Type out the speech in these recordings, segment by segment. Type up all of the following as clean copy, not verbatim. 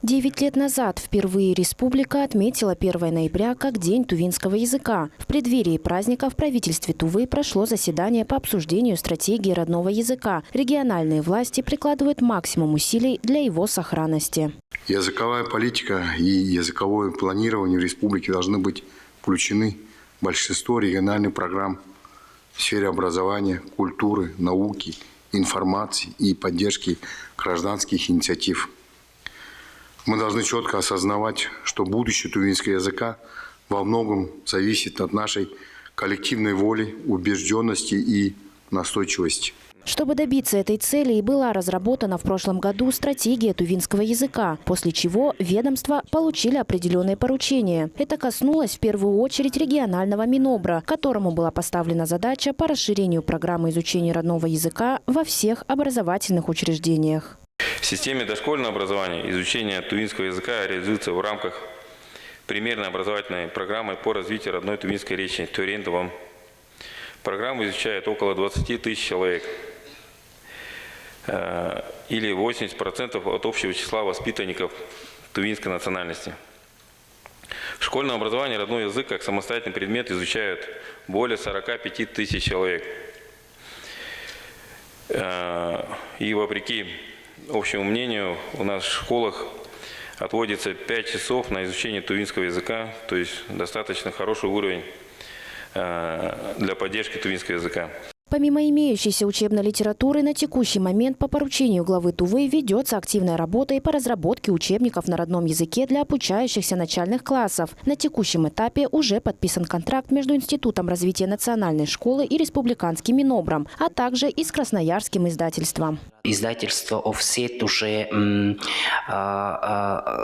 9 лет назад впервые республика отметила 1 ноября как День тувинского языка. В преддверии праздника в правительстве Тувы прошло заседание по обсуждению стратегии родного языка. Региональные власти прикладывают максимум усилий для его сохранности. Языковая политика и языковое планирование в республике должны быть включены в большинство региональных программ в сфере образования, культуры, науки, информации и поддержки гражданских инициатив. Мы должны четко осознавать, что будущее тувинского языка во многом зависит от нашей коллективной воли, убежденности и настойчивости. Чтобы добиться этой цели, и была разработана в прошлом году стратегия тувинского языка, после чего ведомства получили определенные поручения. Это коснулось в первую очередь регионального Минобра, которому была поставлена задача по расширению программы изучения родного языка во всех образовательных учреждениях. В системе дошкольного образования изучение тувинского языка реализуется в рамках примерной образовательной программы по развитию родной тувинской речи «Тюрендовом». Программу изучает около 20 тысяч человек, или 80% от общего числа воспитанников тувинской национальности. В школьном образовании родной язык как самостоятельный предмет изучают более 45 тысяч человек. И вопреки общему мнению, у нас в школах отводится 5 часов на изучение тувинского языка, то есть достаточно хороший уровень для поддержки тувинского языка. Помимо имеющейся учебной литературы, на текущий момент по поручению главы Тувы ведется активная работа и по разработке учебников на родном языке для обучающихся начальных классов. На текущем этапе уже подписан контракт между Институтом развития национальной школы и Республиканским Минобром, а также и с Красноярским издательством. Издательство «Офсет» уже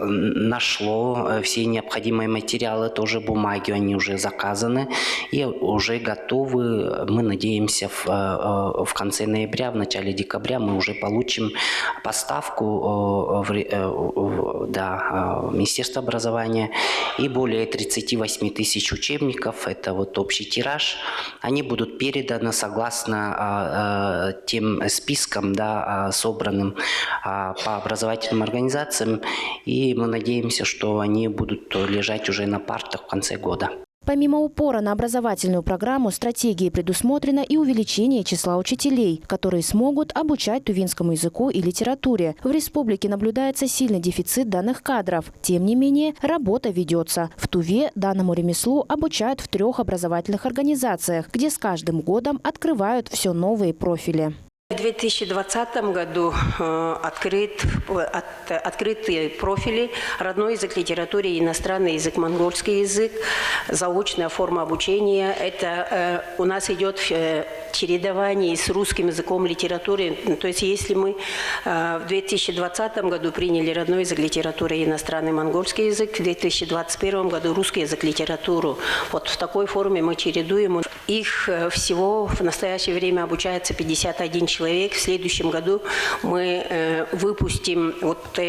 нашло все необходимые материалы, тоже бумаги, они уже заказаны и уже готовы. Мы надеемся, в конце ноября, в начале декабря мы уже получим поставку в Министерство образования и более 38 тысяч учебников. Это вот общий тираж. Они будут переданы согласно тем спискам, собранным по образовательным организациям, и мы надеемся, что они будут лежать уже на партах в конце года. Помимо упора на образовательную программу, стратегией предусмотрено и увеличение числа учителей, которые смогут обучать тувинскому языку и литературе. В республике наблюдается сильный дефицит данных кадров. Тем не менее, работа ведется. В Туве данному ремеслу обучают в 3 образовательных организациях, где с каждым годом открывают все новые профили. В 2020 году открыты профили родной язык, литература, иностранный язык, монгольский язык, заочная форма обучения. Это у нас идет чередование с русским языком литературы. То есть если мы в 2020 году приняли родной язык, литература и иностранный монгольский язык, в 2021 году русский язык, литературу. Вот в такой форме мы чередуем. Их всего в настоящее время обучается 51 человек. В следующем году мы выпустим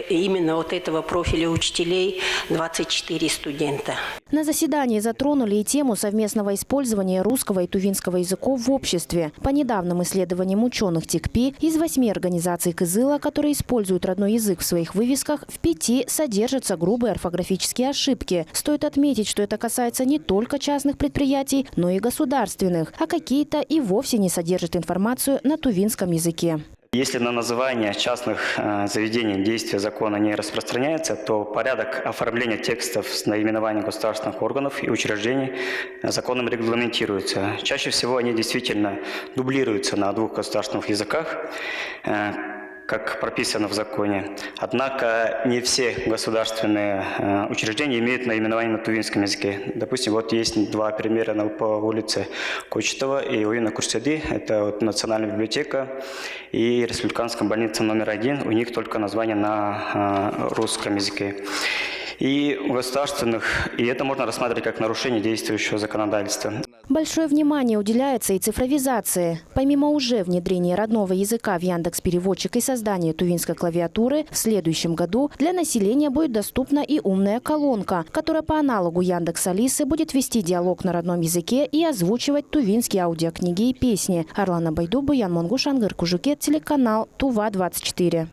именно этого профиля учителей 24 студента. На заседании затронули и тему совместного использования русского и тувинского языков в обществе. По недавним исследованиям ученых ТИКПИ, из 8 организаций Кызыла, которые используют родной язык в своих вывесках, в 5 содержатся грубые орфографические ошибки. Стоит отметить, что это касается не только частных предприятий, но и государственных, а какие-то и вовсе не содержат информацию на тувинском языке. Если на название частных заведений действие закона не распространяется, то порядок оформления текстов с наименованием государственных органов и учреждений законом регламентируется. Чаще всего они действительно дублируются на 2 государственных языках, как прописано в законе. Однако не все государственные учреждения имеют наименование на тувинском языке. Допустим, вот есть 2 примера по улице Кочетова и Уина Курседы. Это Национальная библиотека и Республиканская больница номер 1. У них только название на русском языке. И у государственных, и это можно рассматривать как нарушение действующего законодательства. Большое внимание уделяется и цифровизации. Помимо уже внедрения родного языка в Яндекс.Переводчик и создания тувинской клавиатуры, в следующем году для населения будет доступна и умная колонка, которая по аналогу Яндекс.Алисы будет вести диалог на родном языке и озвучивать тувинские аудиокниги и песни. Арлана Байду, Буян Монгуш, Ангар Кужукет, телеканал Тува 24.